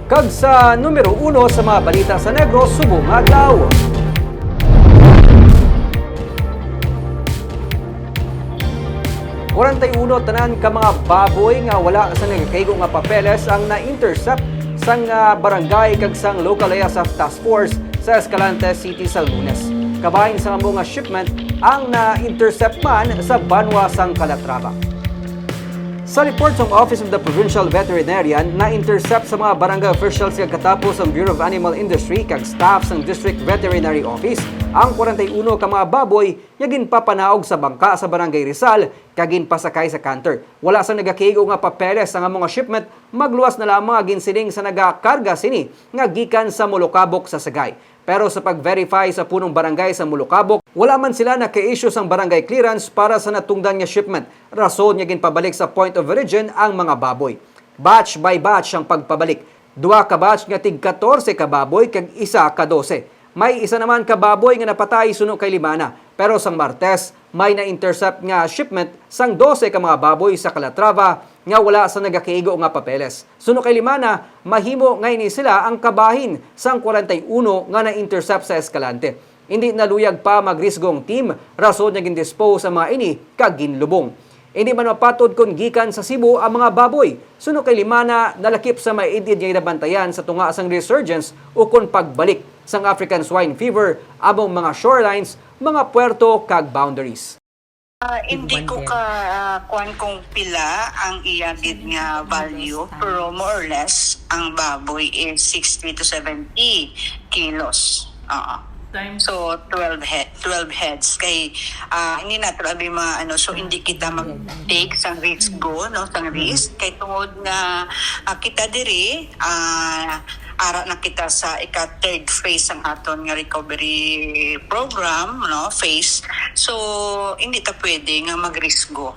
Kag sa numero 1 sa mga balita sa Negros subong adlaw. Uno tanan ka mga baboy nga wala sa nagakaigo nga papeles ang na-intercept sang barangay kag sang local area sa task force sa Escalante City sa Lunes. Kabahin sa mga shipment ang na-intercept man sa Banwa sang Calatrava. Sa report ng Office of the Provincial Veterinarian, na-intercept sa mga barangay officials kag katapos ang Bureau of Animal Industry kag staff ng District Veterinary Office ang 41 ka mga baboy nga ginpapanaog sa bangka sa Barangay Rizal kag ginpasakay sa canter. Wala sa nagakigo nga papeles ang mga shipment, magluwas na lamang ginsiling sa nagakarga sini nga gikan sa Molocabok sa Sagay. Pero sa pag-verify sa punong barangay sa Molocabok, wala man sila naka-issue sang barangay clearance para sa natungdan nga shipment. Rason nga ginpabalik sa point of origin ang mga baboy. Batch by batch ang pagpabalik. 2 ka batch nga tig 14 ka baboy kag 1 ka 12. May isa naman ka baboy nga napatay suno kay Limana. Pero sang Martes, may na-intercept nga shipment sang 12 ka mga baboy sa Calatrava nga wala sa nagakiigo nga papeles. Suno kay Limana, mahimo ngayon sila ang kabahin sang 41 nga na-intercept sa Escalante. Hindi naluyag pa magrisgong team, rason nga gindispose sa mga ini kag ginlubong. Hindi man mapatod kung gikan sa Cebu ang mga baboy. Suno kay Limana, nalakip sa maidid nga inabantayan sa tunga sang resurgence o kung pagbalik sang African swine fever among mga shorelines, mga puerto kag boundaries. Hindi ko kuan kung pila ang iyagid nga value, pero more or less ang baboy is 60 to 70 kilos. So 12 heads kay hindi nato abi so hindi kita mag-take sang risk sang risk kay tungod nga kita diri ara na kita sa third phase ang aton nga recovery program phase, so hindi ta pwede nga magrisgo.